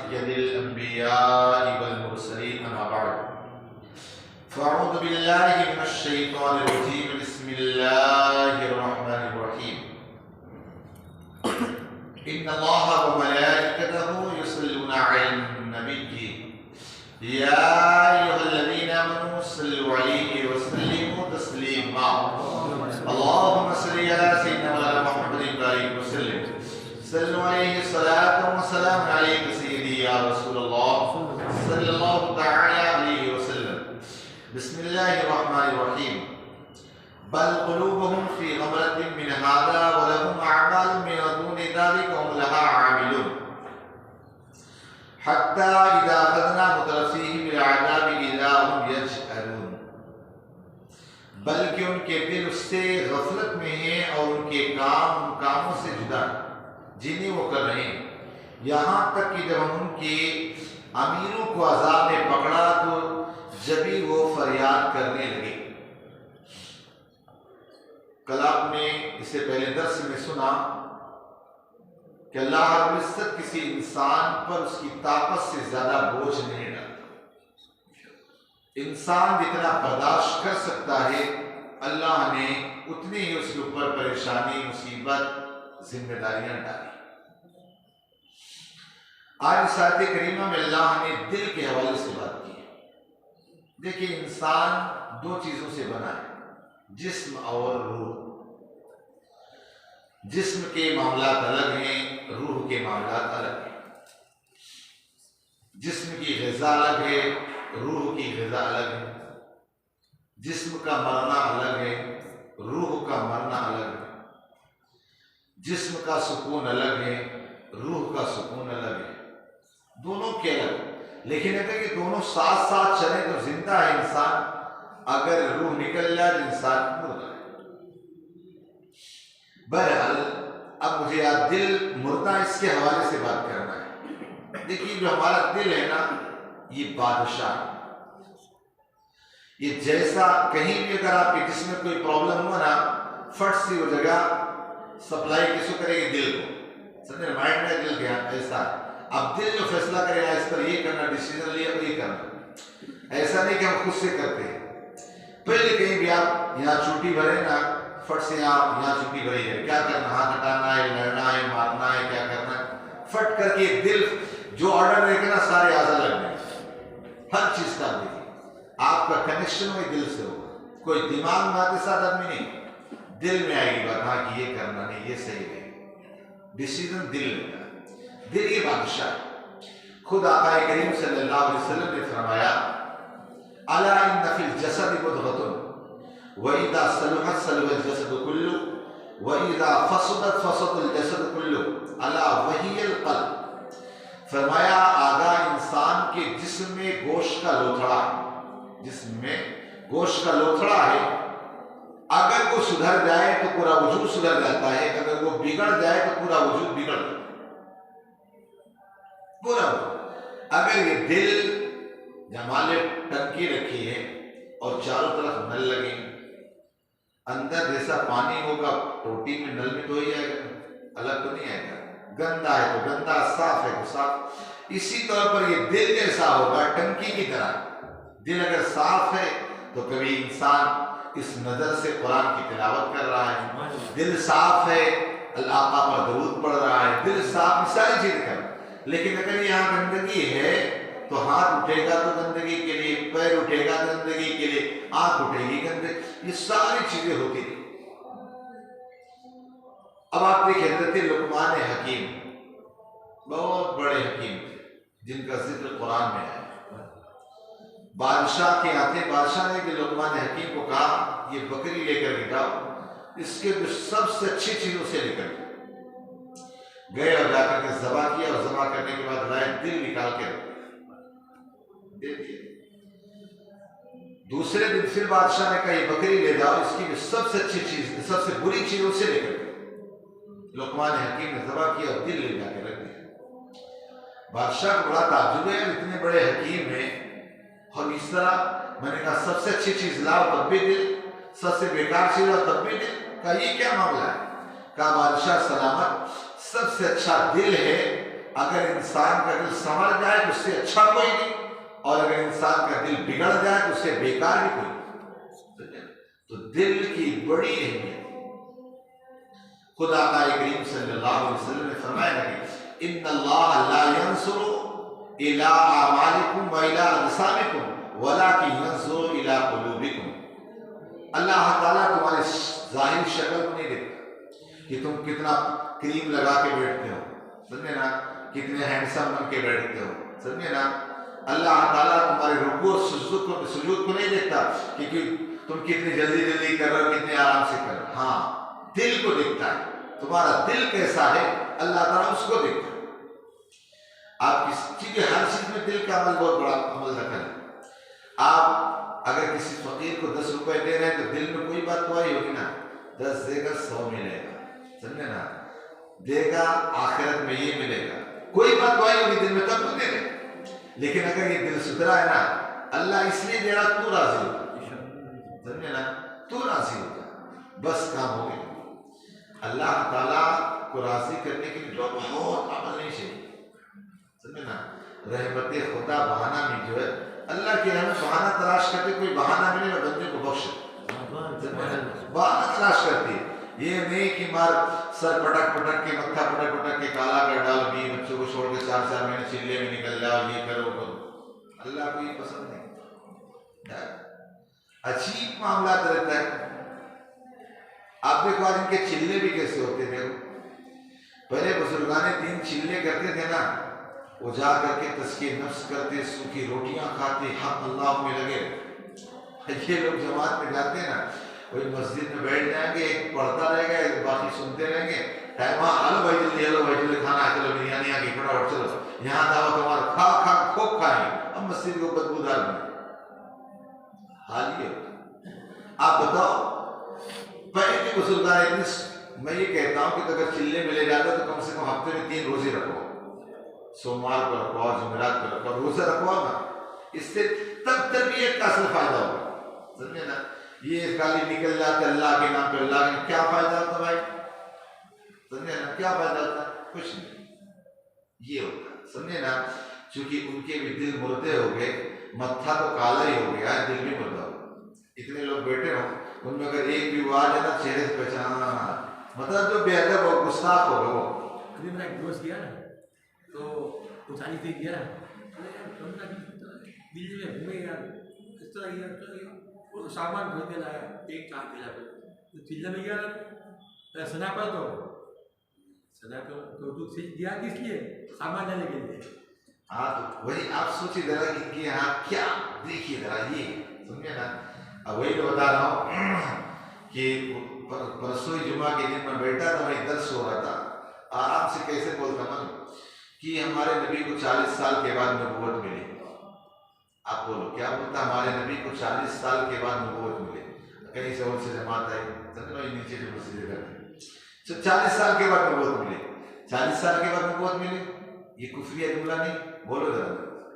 سيد الأنبياء والمرسلين أما بعد فأعوذ بالله من الشيطان الرجيم بسم الله الرحمن الرحيم إن الله وملائكته يصلون على النبي يا أيها الذين آمنوا صلوا عليه وسلموا تسليما اللهم صل على سيدنا مولانا محمد وآله وسلم صلوا عليه صلاة وسلام عليك سيدي يا رسول الله صلى الله تعالى عليه وسلم بسم الله الرحمن الرحيم بل قلوبهم في غمرة من هذا ولهم أعمال من دون ذلك هم لها عاملون حتى إذا أخذنا مترفيهم العذاب إذا هم يجأرون بلکہ ان کے دل اس سے غفلت میں ہیں اور ان کے کاموں سے جدا جنہیں وہ کر رہے ہیں یہاں تک کہ جب ہم ان کے امیروں کو عذاب نے پکڑا تو جبھی وہ فریاد کرنے لگے۔ کل آپ نے اس سے پہلے درس میں سنا کہ اللہ رب العزت کسی انسان پر اس کی طاقت سے زیادہ بوجھ نہیں ڈالتا۔ انسان جتنا برداشت کر سکتا ہے اللہ نے اتنی ہی اس کے اوپر پریشانی مصیبت ذمہ داریاں ڈالی۔ آج اس آیت کریمہ میں اللہ نے دل کے حوالے سے بات کی ہے۔ دیکھیں انسان دو چیزوں سے بنا ہے، جسم اور روح۔ جسم کے معاملات الگ ہیں، روح کے معاملات الگ ہیں۔ جسم کی غذا الگ ہے، روح کی غذا الگ ہے۔ جسم کا مرنا الگ ہے، روح کا مرنا الگ ہے۔ جسم کا سکون الگ ہے، روح کا سکون الگ ہے۔ دونوں کے الگ، لیکن اگر یہ دونوں ساتھ ساتھ چلیں تو زندہ ہے انسان، اگر روح نکل جائے تو انسان مردہ ہے۔ بہرحال اب مجھے آج دل مردہ اس کے حوالے سے بات کرنا ہے۔ دیکھیے جو ہمارا دل ہے نا، یہ بادشاہ ہے۔ یہ جیسا کہیں بھی اگر آپ کے جسم میں کوئی پرابلم ہوا نا، فٹ سی وہ جگہ سپلائی کس کو کرے گی؟ دل کو۔ سمجھے مائنڈ میں دل گیا ایسا ہے۔ اب دل جو فیصلہ کرے گا اس پر یہ کرنا، ڈیسیژن لیا تو یہ کرنا۔ ایسا نہیں کہ ہم خود سے کرتے ہیں۔ پہلے کہیں بھی آپ یہاں چوٹی بھرے نا، فٹ سے آپ یہاں چوٹی بھری ہے، کیا کرنا؟ ہاتھ ہٹانا ہے، لڑنا ہے، مارنا ہے، کیا کرنا ہے؟ فٹ کر کے دل جو آرڈر دے گا نا سارے اعضاء لگنے ہر چیز کا دیکھیں آپ کا کنیکشن ہوئی دل سے ہوگا۔ کوئی دماغ میں آتے ساتھ آدمی نہیں، دل میں آئے گی بات، ہاں کہ یہ کرنا نہیں، یہ صحیح ہے۔ ڈیسیژن دل لیتا ہے، دل یہ بادشاہ ہے۔ خود آقا کریم صلی اللہ علیہ وسلم نے فرمایا الا ان فی الجسد مضغۃ واذا صلحت صلح الجسد كله واذا فسدت فسد الجسد كله الا وهي القلب۔ فرمایا آگاہ انسان کے جسم میں گوشت کا لوتھڑا ہے، جسم میں گوشت کا لوتھڑا ہے، اگر وہ سدھر جائے تو پورا وجود سدھر جاتا ہے، اگر وہ بگڑ جائے تو پورا وجود بگڑ جاتا ہے، پورا وجود۔ اگر یہ دل جمال ٹنکی رکھی ہے اور چاروں طرف نل لگے، اندر جیسا پانی ہوگا ٹوٹی میں نل میں تو ہی آئے گا، الگ تو نہیں آئے گا۔ گندا ہے تو گندا، صاف ہے تو صاف۔ اسی طور پر یہ دل جیسا ہوگا ٹنکی کی طرح۔ دل اگر صاف ہے تو کبھی انسان اس نظر سے قرآن کی تلاوت کر رہا ہے، دل صاف ہے آقا پر درود پڑھ رہا ہے، دل صاف ساری چیزیں کر رہا ہے۔ لیکن اگر یہاں گندگی ہے تو ہاتھ اٹھے گا تو گندگی کے لیے، پیر اٹھے گا گندگی کے لیے، آنکھ اٹھے گی گندگی، یہ ساری چیزیں ہوتی ہیں۔ اب آپ دیکھیں حضرت لقمان حکیم بہت بڑے حکیم تھے جن کا ذکر قرآن میں ہے۔ بادشاہ کے ہاتھے بادشاہ نے کہ لقمان حکیم کو کہا یہ بکری لے کر کے جاؤ، اس کے جو سب سے اچھی چیزوں سے نکل گئے اور جا کر کے ذبح کیا، اور ذبح کرنے کے بعد لائے دل نکال کے دے دیا۔ دوسرے دن پھر بادشاہ نے کہا یہ بکری لے جاؤ، اس کی جو سب سے اچھی چیز، سب سے بری چیز اس سے نکل گئی۔ لقمان حکیم نے ذبح کیا اور دل لے جا کے رکھ دیا۔ بادشاہ کو بڑا تعجب ہے، اتنے بڑے حکیم ہیں اور اس طرح میں نے کہا سب سے اچھی چیز لاؤ تب بھی دل، سب سے بیکار چیز لاؤ تب بھی دل۔ کہا یہ کیا معاملہ ہے؟ کہا بادشاہ سلامت، سب سے اچھا دل ہے اگر انسان کا دل سنور جائے تو اس سے اچھا کوئی نہیں، اور اگر انسان کا دل بگڑ جائے تو اس سے بیکار بھی کوئی نہیں۔ تو دل کی بڑی اہمیت، خدا آقا کریم صلی اللہ علیہ وسلم نے فرمایا کہ ان اللہ لا ينظر الى اعمالکم والى اجسامکم ولکن ينظر الى قلوبکم۔ اللہ تعالیٰ تمہاری ظاہری شکل کو نہیں دیکھتا کہ تم کتنا کریم لگا کے بیٹھتے ہو، سمجھے نا، کتنے ہینڈسم بن کے بیٹھتے ہو، سمجھے نا۔ اللہ تعالیٰ تمہارے رکوع اور سجود کو نہیں دیکھتا کہ تم کتنی جلدی جلدی کر رہے ہو، کتنے آرام سے کر رہے ہو، ہاں دل کو دیکھتا ہے، تمہارا دل کیسا ہے اللہ تعالیٰ اس کو دیکھتا ہے۔ آپ کیونکہ ہر چیز میں دل کا عمل بہت بڑا عمل دخل ہے۔ آپ اگر کسی فقیر کو 10 روپے دے رہے ہیں تو دل میں کوئی بات تو آئی ہوگی نا، 10 دے گا 100 ملے گا، سمجھے نا، دے گا آخرت میں یہ ملے گا، کوئی بات تو آئی ہوگی دل میں، تب تو دے رہے۔ لیکن اگر یہ دل ستھرا ہے نا، اللہ اس لیے دے رہا تو راضی ہوتا، سمجھے نا، تو راضی ہوتا، بس کام ہو گیا۔ اللہ تعالیٰ کو راضی کرنے کے لیے بہت عمل نہیں چاہیے، سمجھے نا۔ رحمت خدا بہانہ میں جو ہے، اللہ کی رحمت بہانہ تلاش کرتے، کوئی بہانہ ملے نہ بندے کو بخش، بہانہ تلاش کرتی ہے۔ یہ نہیں کہ مار سر پٹک پٹک کے، متھا پٹک پٹک کے، کالا کر ڈال بھی، بچوں کو چھوڑ کے 4 مہینے چلے میں نکل جاؤ، یہ کرو کرو، اللہ کو یہ پسند نہیں۔ عجیب معاملات رہتا ہے۔ آپ دیکھو آج ان کے چلے بھی کیسے ہوتے تھے، پہلے بزرگان دین چلے کرتے تھے نا، وہ جا کر کے تزکیہ نفس کرتے، سوکھی روٹیاں کھاتے، حق اللہ میں لگے۔ یہ لوگ جماعت میں جاتے ہیں نا، کوئی مسجد میں بیٹھ جائیں گے، ایک پڑھتا رہے گا، ایک باقی سنتے رہیں گے، ٹائم ہلو بھائی جلدی، ہلو بھائی جلدی، کھانا ہے، چلو بریانی آ گئی، فٹافٹ چلو، یہاں دعوت ہمارا، کھا کھا خوب کھائیں، اب مسجد کو بدبودار بنے۔ حال یہ ہوتا ہے۔ آپ بتاؤ پہلے کے بزرگان، میں یہ کہتا ہوں کہ اگر چلے ملے جاتا تو کم سے کم ہفتے میں 3 روزے رکھو، سوموار کو رکھو اور جمعرات کو رکھو، روزہ رکھو نا، اس سے تب تربیت کا اصل فائدہ ہوگا، سمجھے نا۔ یہ خالی نکل جاتے اللہ کے نام پہ، اللہ کے کیا فائدہ ہوتا بھائی، سمجھے نا، کیا فائدہ ہوتا، کچھ نہیں، یہ ہوتا، سمجھے نا۔ چونکہ ان کے بھی دل مردے ہو گئے، متھا تو کالا ہی ہو گیا، دل بھی مردہ ہو گیا۔ اتنے لوگ بیٹھے ہوں، ان میں اگر ایک بھی آواز ہے نا، چہرے سے پہچانا، مطلب جو بے ادب ہو، گستاخ ہو وہ۔ ابھی میرا ایک دوست گیا نا، تو وہ 40 دن گیا نا، دلی میں گھومے گیا، اس طرح گیا، وہ سامان بھر کے لایا، ایک چار دلا پہ چلے میں گیا، سنا پڑا تو سنا تو دیا کس لیے، سامان لانے کے لیے۔ ہاں تو وہی آپ سوچیے ذرا ان کے یہاں کیا، دیکھیے ذرا یہ، سمجھے نا۔ اب وہی تو بتا رہا ہوں کہ پرسوں جمعہ کے دن میں بیٹھا تھا، میں درس ہو رہا تھا، آرام سے کیسے بولتا میں کہ ہمارے نبی کو 40 سال کے بعد نبوت ملی۔ آپ بولو کیا بولتا، ہمارے نبی کو 40 سال کے بعد نبوت ملی، کہیں سے اور سے جماعت آئی، سمجھو یہ نیچے جو مسجد کرتے 40 سال کے بعد نبوت ملی، 40 سال کے بعد نبوت ملی، یہ کفریہ جملہ نہیں، بولو ذرا،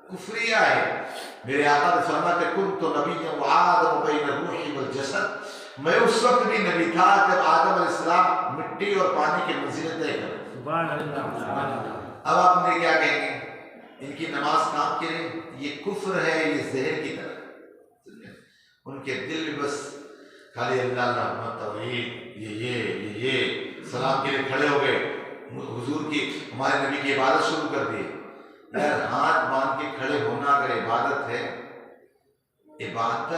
کفریہ ہے۔ میرے آقا نے فرمایا کہ کنت نبیا وآدم بین الروح والجسد، میں اس وقت بھی نبی تھا جب آدم علیہ السلام مٹی اور پانی کے منزلیں طے کرے۔ سبحان اللہ۔ اب آپ مجھے کیا کہیں گے، ان کی نماز کام کی نہیں، یہ کفر ہے، یہ زہر کی طرح۔ ان کے دل میں بس خالی اللہ رحمت توحید، یہ سلام کے لیے کھڑے ہو گئے، حضور کی، ہمارے نبی کی عبادت شروع کر دی۔ یار ہاتھ باندھ کے کھڑے ہونا اگر عبادت ہے، عبادت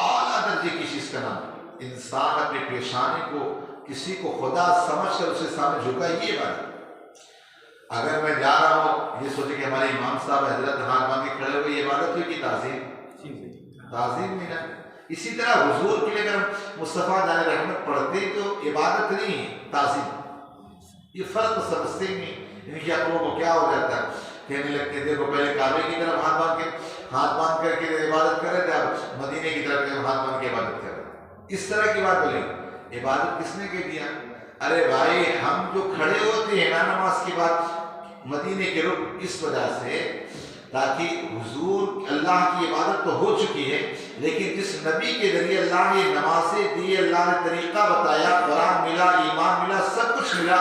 اعلیٰ درجے کی چیز کا نام، انسان اپنے پیشانے کو کسی کو خدا سمجھ کر اسے سامنے جھکا، یہ عبادت۔ اگر میں جا رہا ہوں، یہ سوچے کہ ہمارے امام صاحب حضرت ہاتھ باندھ کے کھڑے ہوئے، یہ عبادت ہوئی کہ تعظیم نہیں نا۔ اسی طرح حضور کے لیے اگر مصطفیٰ جان رحمت پڑھتے تو عبادت نہیں، تعظیم۔ یہ فرق سمجھتے ہی نہیں، ان کی عقلوں کو کیا ہو جاتا ہے، کہنے لگتے ہیں دیکھو پہلے کعبے کی طرف ہاتھ باندھ کر کے عبادت کر رہے تھے، اب مدینے کی طرف ہاتھ باندھ کے عبادت کر رہے ہیں۔ اس طرح کی بات بولے، عبادت کس نے کہہ دیا؟ ارے بھائی ہم جو کھڑے ہوتے ہیں نا نماز کے بعد مدینے کے رخ، اس وجہ سے تاکہ حضور اللہ کی عبادت تو ہو چکی ہے، لیکن جس نبی کے ذریعے اللہ نے نمازیں دی، اللہ نے طریقہ بتایا، قرآن ملا، ایمان ملا، سب کچھ ملا،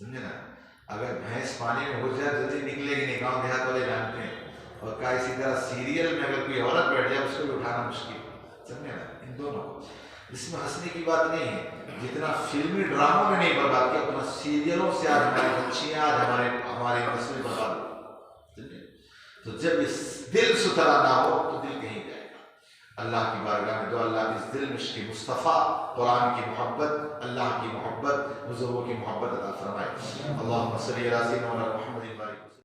سمجھے نا. اگر بھینس پانی میں ہو جائے جلدی نکلے گی نہیں, گاؤں دیہات والے جانتے ہیں. اور کا اسی طرح سیریل میں اگر کوئی عورت بیٹھ جائے اس کو بھی اٹھانا مشکل. سمجھے نا, ان دونوں اس میں ہنسنے کی بات نہیں ہے. جتنا فلمی ڈراموں میں نہیں برباد کیا اتنا سیریلوں سے آج ہماری بچیاں, آج ہماری نسل برباد ہو. تو جب اس دل ستھرا نہ ہو تو دل کہیں جائے گا. اللہ کی بارگاہ میں دو اللہ اس دل میں کی مصطفیٰ قرآن کی محبت, اللہ کی محبت, بزرگوں کی محبت عطا فرمائے. اللہم صلی علی سیدنا محمد.